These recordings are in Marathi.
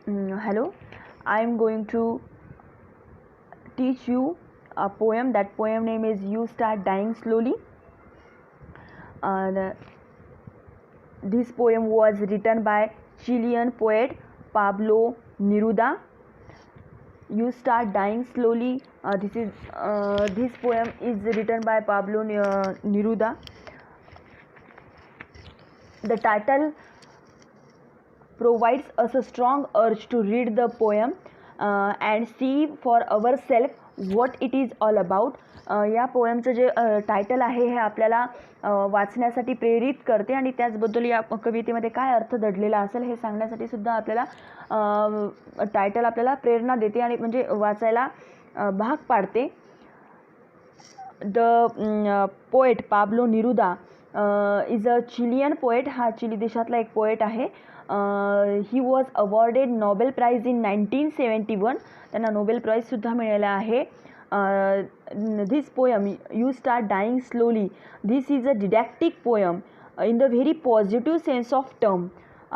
Hello, I am going to teach you a poem. That poem name is You Start Dying Slowly. This poem was written by Chilean poet Pablo Neruda. You Start Dying Slowly. This poem is written by Pablo Neruda. The title provides us a strong urge to read the poem and see for ourselves what it is all about. या पोएमचं जे टायटल आहे हे आपल्याला वाचण्यासाठी प्रेरित करते आणि त्याचबद्दल या कवितेमध्ये काय अर्थ दडलेला असेल हे सांगण्यासाठी सुद्धा आपल्याला टायटल आपल्याला प्रेरणा देते आणि म्हणजे वाचायला भाग पाडते. The poet Pablo Neruda is a Chilean poet. हा चिली देशातला एक पोएट आहे. He was awarded Nobel prize in 1971. त्यांना नोबेल प्राईजसुद्धा मिळाला आहे. This poem you start dying slowly, this is a didactic poem in the very positive sense of term.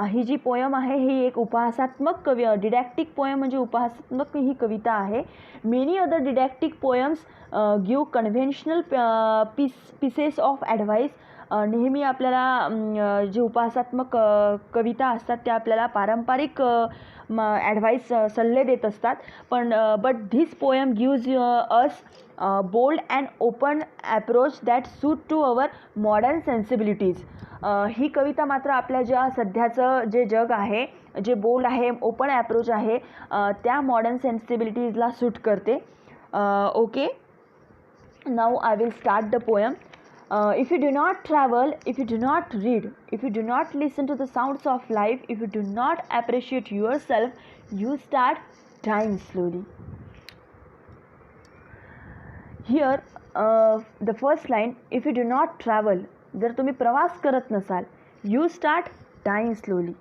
ही जी पोयम आहे ही एक उपहासात्मक डिडॅक्टिक पोयम म्हणजे उपहासात्मक ही कविता आहे. Many other didactic poems give conventional pieces of advice. नेहमी आपल्याला जे उपहासात्मक कविता असतात त्या आपल्याला पारंपरिक ॲडवाईस सल्ले देत असतात. But this poem gives us bold and open approach that suit to our modern sensibilities. ही कविता मात्र आपल्या ज्या सध्याचं जे जग आहे, जे बोल्ड आहे, ओपन ॲप्रोच आहे, त्या मॉडर्न सेन्सिबिलिटीजला सूट करते. Okay, now I will start the poem. If you do not travel, if you do not read, if you do not listen to the sounds of life, if you do not appreciate yourself, you start dying slowly. Here, the first line, if you do not travel, जर तुम्ही प्रवास करत नसाल, you start dying slowly.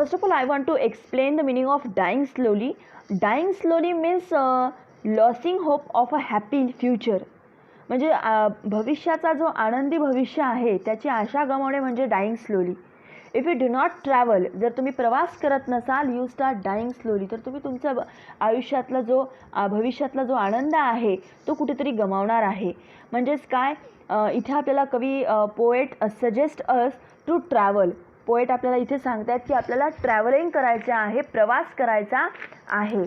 First of all, I want to explain the meaning of dying slowly. Dying slowly means losing hope of a happy future. म्हणजे भविष्याचा जो आनंदी भविष्य आहे त्याची आशा गमावणे म्हणजे dying slowly. If you do not travel, जर तुम्ही प्रवास करत नसाल, यू स्टार्ट डाईंग स्लोली, तर तुम्ही तुमच्या आयुष्यातला जो भविष्यातला जो आनंद आहे तो कुठेतरी गमावणार आहे. म्हणजेच काय, इथे आपल्याला कवी poet suggest us to travel. Poet आपल्याला इथे सांगतायत की आपल्याला ट्रॅव्हलिंग करायचं आहे, प्रवास करायचा आहे.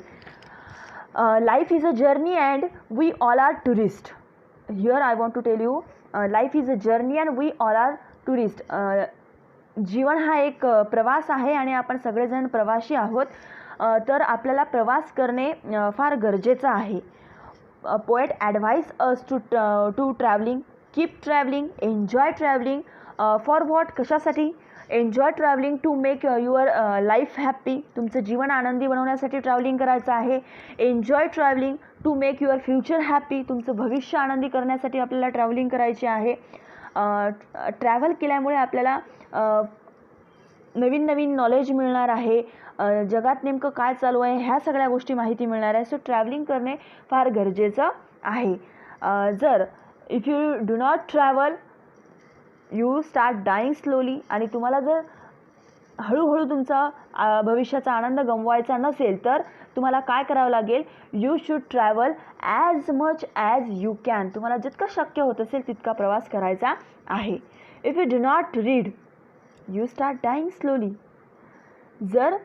Life is a journey and we all are tourist. Here I want to tell you, life is a journey and we all are tourist. जीवन हा एक प्रवास आहे आणि आपण सगळेजण प्रवासी आहोत. तर आपल्याला प्रवास करणे फार गरजेचं आहे. Poet advise us to travelling, keep travelling, enjoy travelling. For what, कशासाठी? Enjoy travelling to make your life happy. तुमचं जीवन आनंदी बनवण्यासाठी ट्रॅव्हलिंग करायचं आहे. Enjoy travelling to make your future happy. तुमचं भविष्य आनंदी करण्यासाठी आपल्याला ट्रॅव्हलिंग करायची आहे. ट्रॅव्हल केल्यामुळे आपल्याला नवीन नवीन नॉलेज मिळणार आहे. जगात नेमकं काय चालू आहे ह्या सगळ्या गोष्टी माहिती मिळणार आहे. सो ट्रॅव्हलिंग करणे फार गरजेचं आहे. जर if you do not travel, you start dying slowly. आणि तुम्हाला जर हळूहळू तुमचा भविष्याचा आनंद गमवायचा नसेल तर तुम्हाला काय करावं लागेल? You should travel as much as you can. तुम्हाला जितकं शक्य होत असेल तितका प्रवास करायचा आहे. If you do not read, you start dying slowly. जर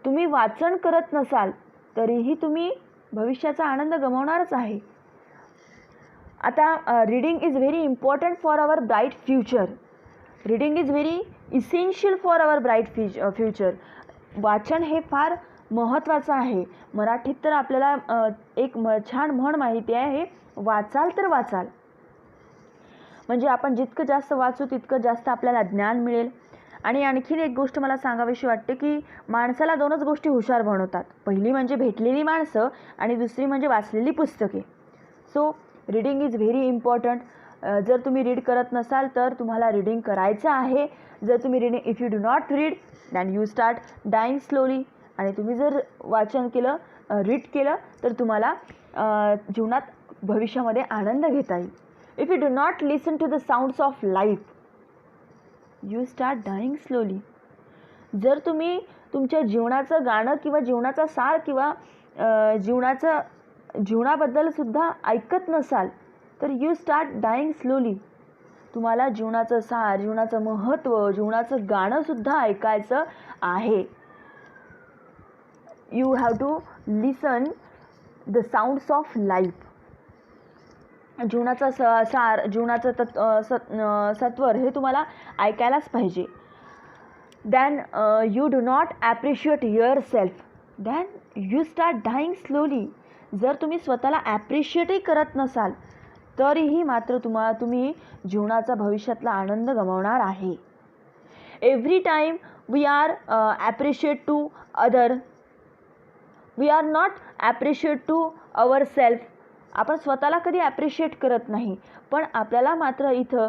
तुम्ही वाचन करत नसाल तरीही तुम्ही भविष्याचा आनंद गमावणारच आहे. आता reading is very important for our bright future. Reading is very essential for our bright future. वाचन हे फार महत्त्वाचं आहे. मराठीत तर आपल्याला एक छान म्हण माहिती आहे, हे वाचाल तर वाचाल. म्हणजे आपण जितकं जास्त वाचू तितकं जास्त आपल्याला ज्ञान मिळेल. आणि आणखीन एक गोष्ट मला सांगावीशी वाटते की माणसाला दोनच गोष्टी हुशार बनवतात. पहिली म्हणजे भेटलेली माणसं आणि दुसरी म्हणजे वाचलेली पुस्तके. So reading is very important. जर तुम्ही रीड करत नसाल तर तुम्हाला रीडिंग करायचं आहे. जर तुम्ही if you do not read then you start dying slowly. आणि तुम्ही जर वाचन केलं, रीड केलं तर तुम्हाला जीवनात भविष्यामध्ये आनंद घेता येईल. If you do not listen to the sounds of life, you start dying slowly. जर तुम्ही तुमच्या जीवनाचं गाणं किंवा जीवनाचा सार किंवा जीवनाबद्दल सुद्धा ऐकत नसाल तर यू स्टार्ट डाईंग स्लोली. तुम्हाला जीवनाचं सार, जीवनाचं महत्त्व, जीवनाचं गाणं सुद्धा ऐकायचं आहे. You have to listen the sounds of life. जीवनाचा सार, जीवनाचं सत्वर हे तुम्हाला ऐकायलाच पाहिजे. Then you do not appreciate your self, then you start dying slowly. जर तुम्ही स्वतःला ॲप्रिशिएटही करत नसाल तरीही मात्र तुम्ही जीवनाचा भविष्यातला आनंद गमावणार आहे. Every time we are appreciate to other, we are not appreciate to our self. आपण स्वतःला कधी ॲप्रिशिएट करत नाही. पण आपल्याला मात्र इथं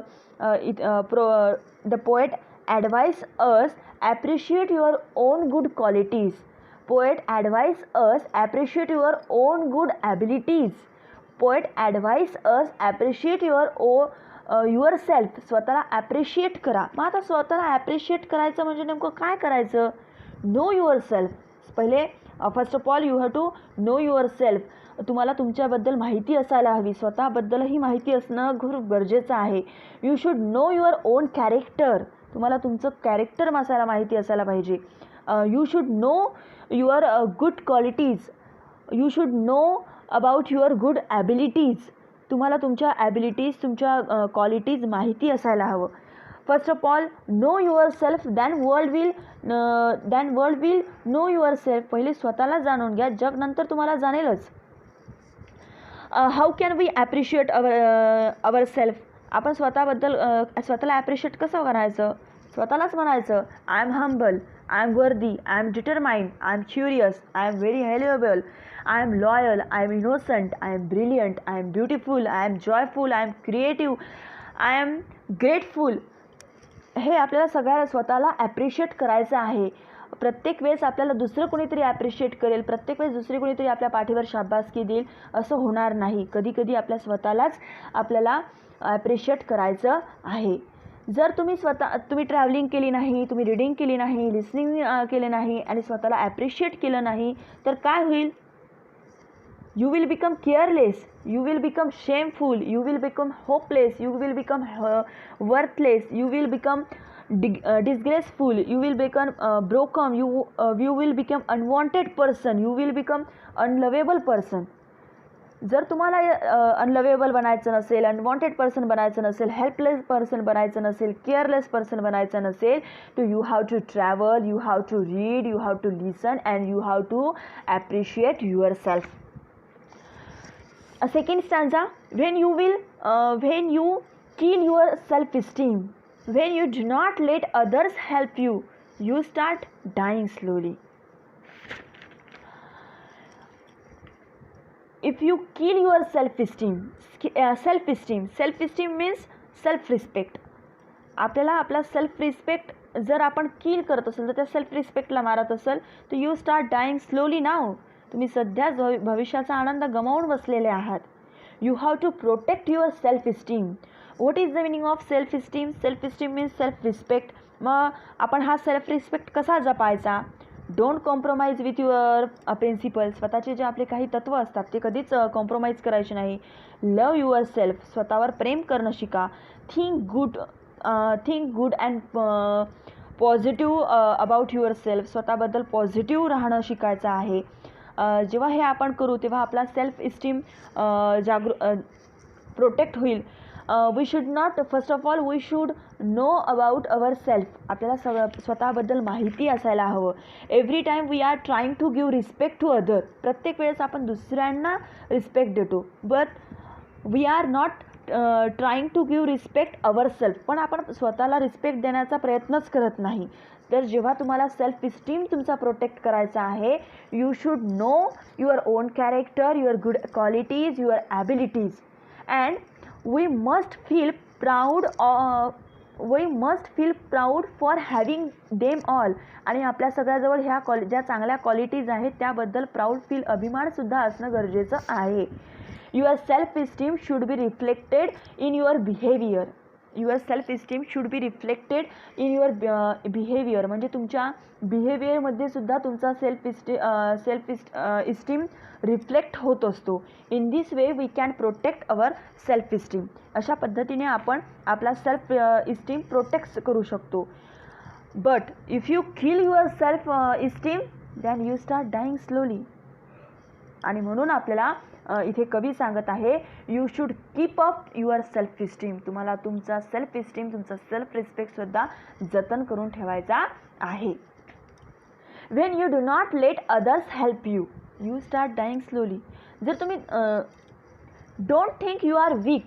the poet advise us appreciate your on good qualities. Poet advise us appreciate your on good abilities. Poet advise us appreciate your self. स्वतःला ॲप्रिशिएट करा. मग आता स्वतःला ॲप्रिशिएट करायचं म्हणजे नेमकं काय करायचं? Know yourself. पहिले first of all you have to know yourself. तुम्हाला तुमच्याबद्दल माहिती असायला हवी. स्वतःबद्दलही माहिती असणं खूप गरजेचं आहे. You should know your own character. तुम्हाला तुमचं कॅरेक्टर माहिती असायला पाहिजे. You should know your good qualities. You should know about your good abilities. तुम्हाला तुमच्या ॲबिलिटीज, तुमच्या क्वालिटीज माहिती असायला हवं. First of all know your self, then world will know yourself. पहिले स्वतःला जाणून घ्या, जग नंतर तुम्हाला जाणेलच. How can we appreciate our self. आपण स्वतःला ॲप्रिशिएट कसं करायचं? स्वतःलाच म्हणायचं I am humble, I am worthy, I am determined, I am curious, I am very valuable, I am loyal, I am innocent, I am brilliant, I am beautiful, I am joyful, I am creative, I am grateful. हे आपल्याला सगळ्या स्वतःला ॲप्रिशिएट करायचं आहे. प्रत्येक वेळेस आपल्याला दुसरं कोणीतरी ॲप्रिशिएट करेल, प्रत्येक वेळेस दुसरी कोणीतरी आपल्या पाठीवर शाबासकी देईल असं होणार नाही. कधी कधी आपल्या स्वतःलाच आपल्याला ॲप्रिशिएट करायचं आहे. जर तुम्ही ट्रॅव्हलिंग केली नाही, तुम्ही रीडिंग केली नाही, लिसनिंग केले नाही आणि स्वतःला ॲप्रिशिएट केलं नाही तर काय होईल? You will become careless, you will become shameful, you will become hopeless, you will become worthless, you will become disgraceful, you will become broken, you will become unwanted person, you will become unlovable person. जर तुम्हाला अनलवेबल बनायचं नसेल, अनवॉन्टेड पर्सन बनायचं नसेल, हेल्पलेस पर्सन बनायचं नसेल, केअरलेस पर्सन बनायचं नसेल तर you have to travel, you have to read, you have to listen and you have to appreciate your self. A second stanza, when you kill your self-esteem, when you do not let others help you, you start dying slowly. If you kill your self-esteem means self-respect. आपल्याला आपला सेल्फ रिस्पेक्ट जर आपण किल करत असेल तर त्या सेल्फ रिस्पेक्टला मारत असेल तर you start dying slowly now. तुम्ही सध्याच भविष्याचा आनंद गमावून बसलेले आहात. You have to protect your self esteem. What is the meaning of self esteem? Self esteem means self respect. मग आपण हा सेल्फ रिस्पेक्ट कसा जपायचा? Don't compromise with your principle. स्वतःचे जे आपले काही तत्त्व असतात ते कधीच कॉम्प्रोमाइज करायचे नाही. Love your self. स्वतःवर प्रेम करणं शिका. Think good and positive about your self. स्वतःबद्दल पॉझिटिव्ह राहणं शिकायचं आहे. जेव्हा हे आपण करू तेव्हा आपला सेल्फ इस्टीम प्रोटेक्ट होईल. We should not, first of all we should know about our self. आपल्याला स्वतःबद्दल माहिती असायला हवं. Every time we are trying to give respect to other. प्रत्येक वेळेस आपण दुसऱ्यांना रिस्पेक्ट देतो, but we are not trying to give respect our self. पण आपण स्वतःला रिस्पेक्ट देण्याचा प्रयत्नच करत नाही. तर जेव्हा तुम्हाला सेल्फ इस्टीम तुमचा प्रोटेक्ट करायचा आहे, you should know your own character, your good qualities, your abilities and we must feel proud for having them all. आणि आपल्या सगळ्याजवळ ह्या ज्या चांगल्या क्वालिटीज आहेत त्याबद्दल प्राऊड फील, अभिमानसुद्धा असणं गरजेचं आहे. Your self esteem should be reflected in your behaviour. Your self esteem should be reflected in your behaviour, म्हणजे तुमच्या बिहेवियरमध्ये सुद्धा तुमचा सेल्फ इस्टीम रिफ्लेक्ट होत असतो. In this way we can protect our self esteem. अशा पद्धतीने आपण आपला सेल्फ इस्टीम प्रोटेक्ट करू शकतो. But if you kill your self esteem then you start dying slowly. आणि म्हणून आपल्याला इथे कवी सांगत आहे, you should keep up your self esteem. तुम्हाला तुमचा सेल्फ इस्टीम, तुमचा सेल्फ रिस्पेक्टसुद्धा जतन करून ठेवायचा आहे. When you do not let others help you, you start dying slowly. जर तुम्ही don't think you are weak.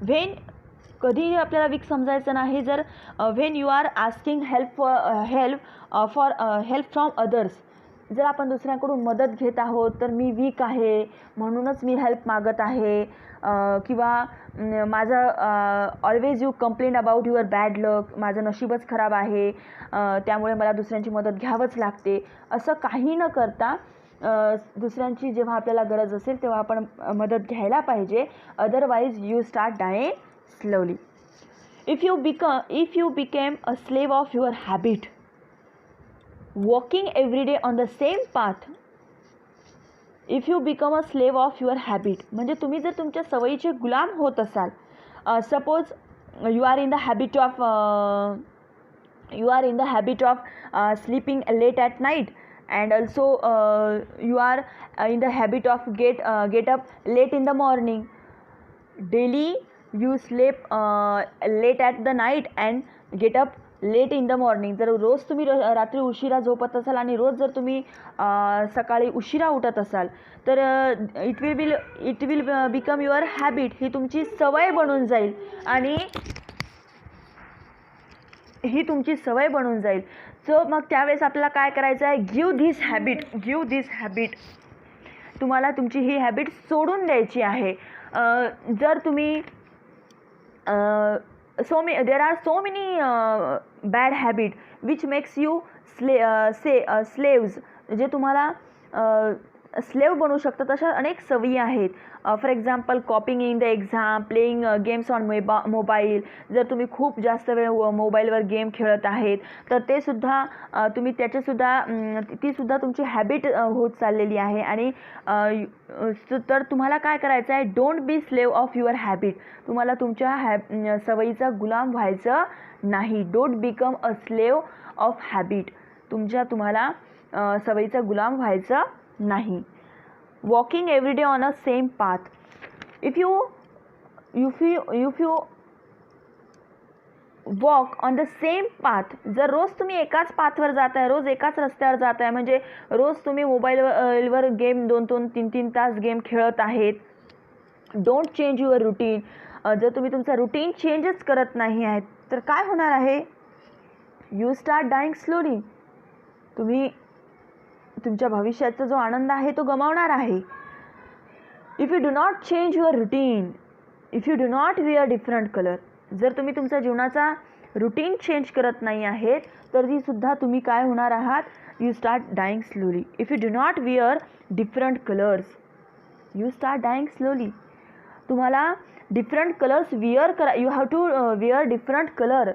When कधीही आपल्याला वीक समजायचं नाही. जर when you are asking help from others, जर आपण दुसऱ्यांकडून मदत घेत आहोत तर मी वीक आहे म्हणूनच मी हेल्प मागत आहे, किंवा माझं always you complain about your bad luck, माझं नशीबच खराब आहे त्यामुळे मला दुसऱ्यांची मदत घ्यावंच लागते, असं काही न करता दुसऱ्यांची जेव्हा आपल्याला गरज असेल तेव्हा आपण मदत घ्यायला पाहिजे. Otherwise you start dying slowly. If you became a slave of your habit, walking every day on the same path, if you become a slave of your habit, म्हणजे तुम्ही जर तुमच्या सवयीचे गुलाम होत असाल. Suppose you are in the habit of sleeping late at night, and also you are in the habit of get up late in the morning. Daily you sleep late at the night and get up late in the morning. जर रोज तुम्ही रात्री उशिरा झोपत असाल आणि रोज जर तुम्ही सकाळी उशिरा उठत असाल तर it will become your habit. ही तुमची सवय बनून जाईल आणि ही तुमची सवय बनून जाईल. सो मग त्यावेळेस आपल्याला काय करायचं आहे, गिव धिस हॅबिट. तुम्हाला तुमची ही हॅबिट सोडून द्यायची आहे. जर तुम्ही there are so many bad habit which makes you slaves, जे तुम्हाला स्लेव बनवू शकतात. अशा अनेक सवयी आहेत. For example कॉपिंग in the exam, playing games on mobile. जर तुम्ही खूप जास्त वेळ मोबाईलवर गेम खेळत आहेत तर ते सुद्धा तुम्ही ती सुद्धा तुमची हॅबिट होत चाललेली आहे. आणि तर तुम्हाला काय करायचं आहे, don't be slave of your habit. तुम्हाला तुमच्या सवयीचा गुलाम व्हायचं नाही. Don't become a slave of habit. तुम्हाला सवयीचा गुलाम व्हायचं नाही. Walking every day on a same path. If you walk on the same path, जर रोज तुम्ही एकाच पाथवर जात आहे, रोज एकाच रस्त्यावर जात आहे, म्हणजे रोज तुम्ही मोबाईलवर गेम 2-2, 3-3 तास गेम खेळत आहेत. Don't change your routine. जर तुम्ही तुमचा रुटीन चेंजच करत नाही आहेत तर काय होणार आहे, यू स्टार्ट डाईंग स्लोली. तुम्ही तुमच्या भविष्याचा जो आनंद आहे तो गमावणार आहे. If you do not change your routine, if you do not wear different colour, जर तुम्ही तुमच्या जीवनाचा रुटीन चेंज करत नाही आहेत तर ती सुद्धा तुम्ही काय होणार आहात, you start dying slowly. If you do not wear different colours, you start dying slowly. तुम्हाला different colours you have to wear different colour.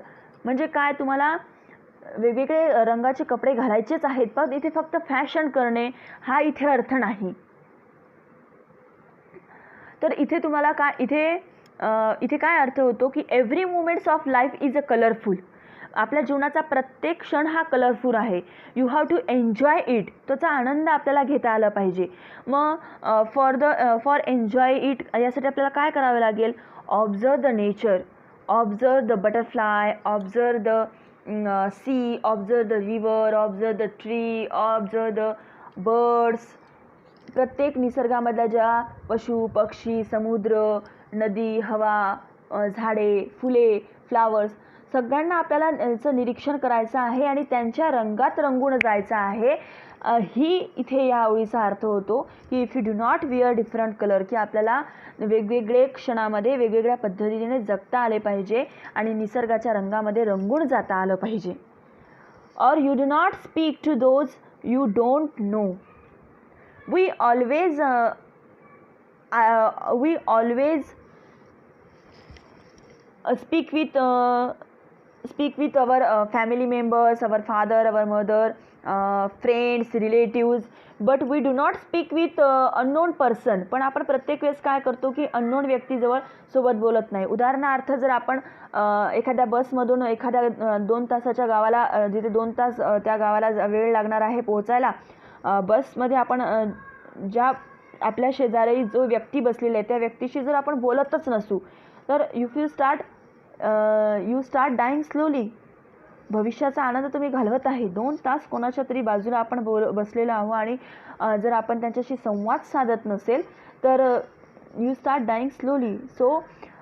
म्हणजे काय, तुम्हाला वेगवेगळे रंगाचे कपडे घालायचेच आहेत, पण इथे फक्त फॅशन करणे हा इथे अर्थ नाही. तर इथे तुम्हाला इथे काय अर्थ होतो की every moments of life is a colourful. आपल्या जीवनाचा प्रत्येक क्षण हा कलरफुल आहे. You have to enjoy it. त्याचा आनंद आपल्याला घेता आला पाहिजे. मग फॉर एन्जॉय इट यासाठी आपल्याला काय करावं लागेल, observe the nature, observe the butterfly, observe the sea, observe the river, observe the tree, observe the birds. प्रत्येक निसर्गामधल्या ज्या पशु पक्षी, समुद्र, नदी, हवा, झाडे, फुले, फ्लावर्स, सगळ्यांना आपल्याला याचं निरीक्षण करायचं आहे आणि त्यांच्या रंगात रंगून जायचं आहे. ही इथे या ओळीचा अर्थ होतो की if you do not wear different colour, की आपल्याला वेगवेगळे क्षणामध्ये वेगवेगळ्या पद्धतीने जगता आले पाहिजे आणि निसर्गाच्या रंगामध्ये रंगून जाता आलं पाहिजे. और you do not speak to those you don't know. We always speak with our family members, our father, our mother, friends, relatives, but we do not speak with unknown person. पण आपण प्रत्येक वेळेस काय करतो की अननोन व्यक्तीजवळ सोबत बोलत नाही. उदाहरणार्थ जर आपण एखाद्या बसमधून एखाद्या 2 तासाच्या गावाला जिथे 2 तास त्या गावाला वेळ लागणार आहे पोहोचायला, बसमध्ये आपण ज्या आपल्या शेजारी जो व्यक्ती बसलेला आहे त्या व्यक्तीशी जर आपण बोलतच नसू तर यू स्टार्ट डाईंग स्लोली. भविष्याचा आनंद तुम्ही घालवत आहे. 2 तास कोणाच्या तरी बाजूला आपण बसलेलो आहोत आणि जर आपण त्यांच्याशी संवाद साधत नसेल तर you start dying slowly. So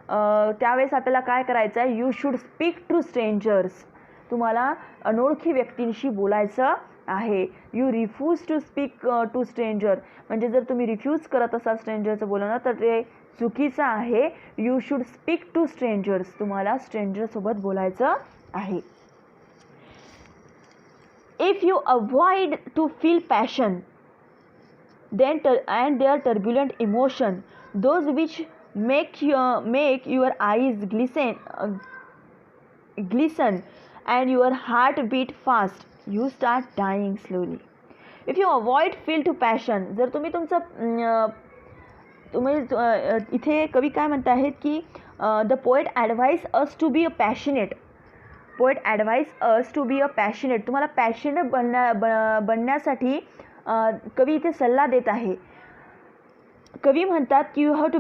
त्यावेळेस आपल्याला काय करायचं आहे, you should speak to strangers. तुम्हाला अनोळखी व्यक्तींशी बोलायचं आहे. You refuse to speak to stranger, म्हणजे जर तुम्ही रिफ्यूज करत असाल स्ट्रेंजरचं बोलणं तर ते चुकीचं आहे. You should speak to strangers. तुम्हाला स्ट्रेंजरसोबत बोलायचं आहे. If you avoid to feel passion and their turbulent emotion, those which make your eyes glisten and your heart beat fast, you start dying slowly. If you avoid feel to passion, जर तुम्ही इथे कवी काय म्हणत आहेत की the poet advise us to be passionate. Poet advise us to be a passionate. तुम्हाला पॅशनेट बनण्यासाठी कवी इथे सल्ला देत आहे. कवी म्हणतात की you have to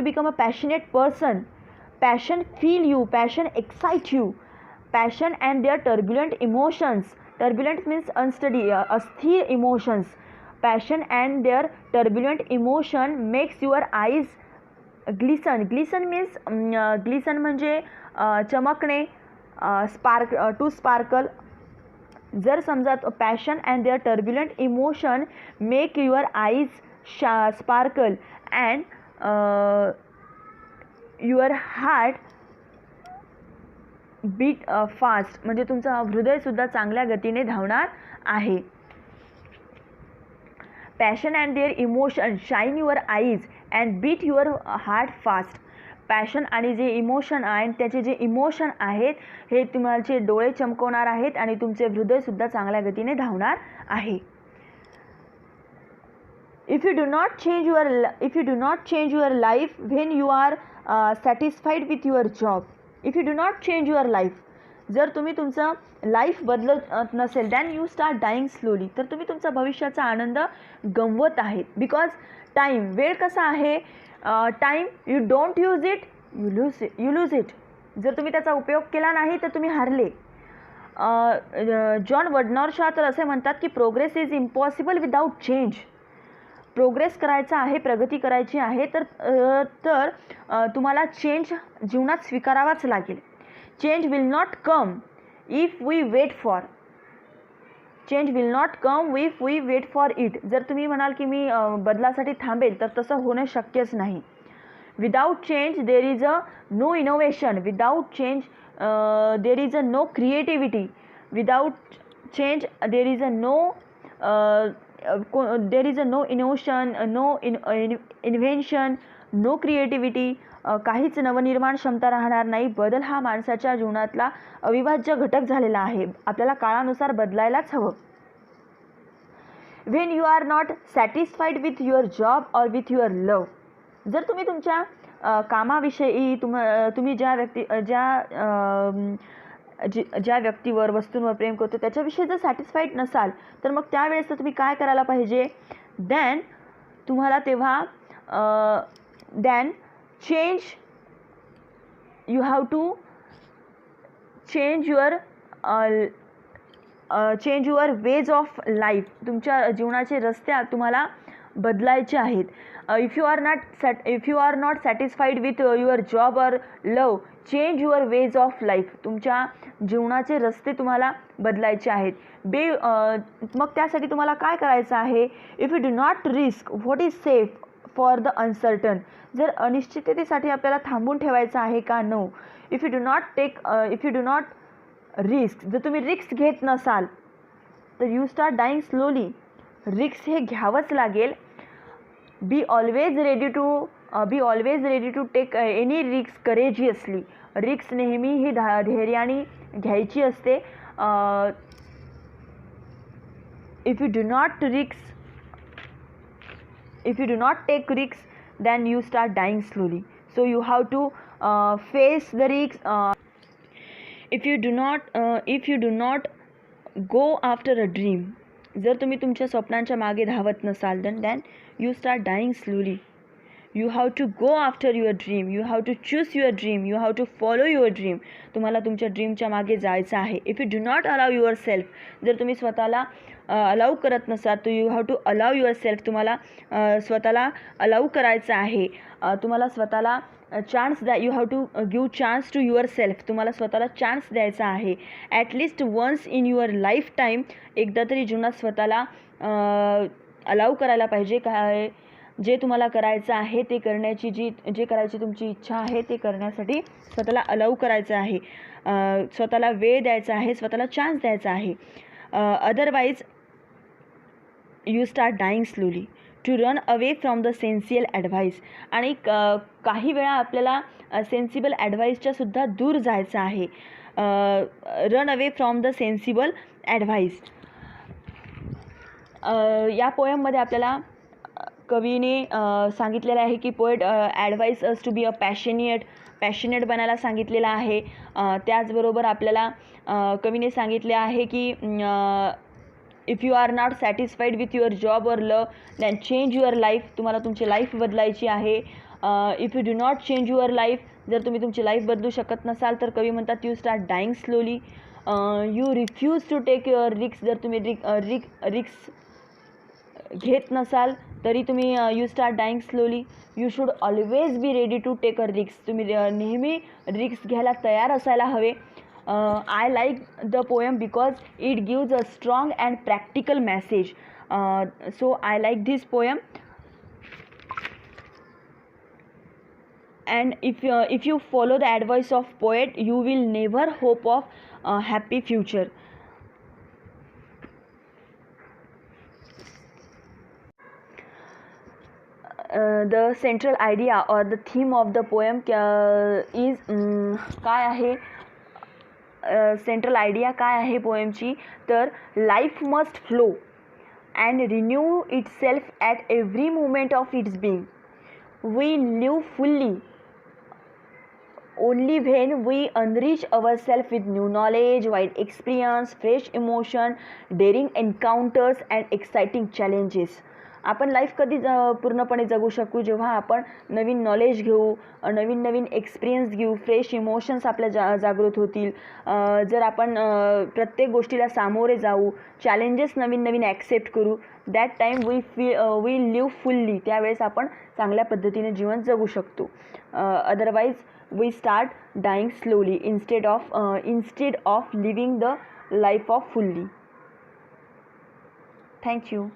become a passionate person. Passion feel you, passion excite you. Passion and their turbulent emotions. Turbulent means unsteady, अस्थिर emotions. Passion and their turbulent emotion makes your eyes glisten. Glisten म्हणजे चमकणे, टू स्पार्कल. जर समजा passion and their turbulent emotion make your eyes sparkle and your heart beat fast, म्हणजे तुमचं हृदयसुद्धा चांगल्या गतीने धावणार आहे. Passion and their emotion shine your eyes and beat your heart fast. Passion आणि जे इमोशन आहे त्याचे जे इमोशन आहेत हे तुमचे डोळे चमकवणार आहेत आणि तुमचे हृदयसुद्धा चांगल्या गतीने धावणार आहे. If you do not change your life when you are satisfied with your job. If you do not change your life, जर तुम्ही तुमचं लाईफ बदलत नसेल then you start dying slowly. तर तुम्ही तुमचा भविष्याचा आनंद गमवत आहेत. बिकॉज टाईम, वेळ कसा आहे, time you don't use it you lose it. जर तुम्ही त्याचा उपयोग केला नाही तर तुम्ही हारले. जॉन वर्डनॉर शॉ तर असे म्हणतात की progress is impossible without change. Progress करायचा आहे, प्रगती करायची आहे तर तुम्हाला चेंज जीवनात स्वीकारावाच लागेल. Change will not come if we wait for. Change will not come if we wait for it. जर तुम्ही म्हणाल की मी बदलासाठी थांबेल तर तसं होणं शक्यच नाही. Without change there is a no innovation. Without change there is a no creativity. Without change there is a no innovation, no invention, no creativity. काहीच नवनिर्माण क्षमता राहणार नाही. बदल हा माणसाच्या जीवनातला अविभाज्य घटक झालेला आहे. आपल्याला काळानुसार बदलायलाच हवं. When you are not satisfied with your job or with your love. जर तुम्ही तुमच्या कामाविषयी तुम्ही ज्या व्यक्तीवर वस्तूंवर प्रेम करतो त्याच्याविषयी जर सॅटिस्फाईड नसाल तर मग त्यावेळेस तुम्ही काय करायला पाहिजे, दॅन तुम्हाला तेव्हा change, you have to change your ways of life. तुमच्या जीवनाचे रस्ते तुम्हाला बदलायचे आहेत. If you are not satisfied with your job or love, change your ways of life. तुमच्या जीवनाचे रस्ते तुम्हाला बदलायचे आहेत. मग त्यासाठी तुम्हाला काय करायचं आहे, if you do not risk what is safe for the uncertain. जर अनिश्चिततेसाठी आपल्याला थांबून ठेवायचं आहे का, no. If you do not risk, जर तुम्ही रिस्क घेत नसाल तर you start dying slowly. Risk हे घ्यावंच लागेल. Be always ready to be always ready to take any risks courageously. Risks नेहमी ही धैर्याने घ्यायची असते. If you do not take risks then you start dying slowly. So you have to face the risks. If you do not go after a dream, जर तुम्ही तुमच्या स्वप्नांच्या मागे धावत नसाल then you start dying slowly. You have to go after your dream. You have to choose your dream. You have to follow your dream. तुम्हाला तुमच्या ड्रीमच्या मागे जायचं आहे. If you do not allow yourself, जर तुम्ही स्वतःला अलाउ करत नसाल तर you have to allow yourself. तुम्हाला स्वतःला अलाउ करायचं आहे. तुम्हाला स्वतःला चान्स द्या. You have to give chance to yourself. तुम्हाला स्वतःला चान्स द्यायचा आहे. At least once in your life time, एकदा तरी जीवनात स्वतःला अलाउ करायला पाहिजे. काय जे तुम्हाला करायचं आहे ते करण्याची जे करायची तुमची इच्छा आहे ते करण्यासाठी स्वतःला अलाउ करायचं आहे. स्वतःला वेळ द्यायचा आहे. स्वतःला चान्स द्यायचा आहे. Otherwise you start dying slowly. To run away from the essential advice. आणि काही वेळा आपल्याला सेन्सिबल ॲडव्हाइसच्या सुद्धा दूर जायचं आहे. Run away from the sensible advice. या पोयममध्ये आपल्याला कवीने सांगितलेलं आहे की poet advise us to be a passionate बनायला सांगितलेलं आहे. त्याचबरोबर आपल्याला कवीने सांगितले आहे की if you are not satisfied with your job और love then change your life. तुम्हाला तुमची लाईफ बदलायची आहे. If you do not change your life, जर तुम्ही तुमची लाईफ बदलू शकत नसाल तर कवी म्हणतात you start dying slowly. You refuse to take your रिक्स. जर तुम्ही रिक्स घेत नसाल तरी तुम्ही you start dying slowly. You should always be ready to take a रिक्स. तुम्ही नेहमी रिक्स घ्यायला तयार असायला हवे. I like the poem because it gives a strong and practical message. So I like this poem. And if you follow the advice of poet, you will never hope of a happy future. The central idea or the theme of the poem is काय आहे. सेंट्रल आयडिया काय आहे पोएमची तर life must flow and renew itself at every moment of its being. We live fully only when we enrich our self with new knowledge, wide experience, fresh emotion, daring encounters and exciting challenges. आपण लाईफ कधी पूर्णपणे जगू शकू जेव्हा आपण नवीन नॉलेज घेऊ, नवीन एक्सपिरियन्स घेऊ, फ्रेश इमोशन्स आपल्या जागृत होतील. जर आपण प्रत्येक गोष्टीला सामोरे जाऊ, चॅलेंजेस नवीन ॲक्सेप्ट करू, that time we live fully. त्यावेळेस आपण चांगल्या पद्धतीने जीवन जगू शकतो. Otherwise we start dying slowly instead of living the life of fully. Thank you.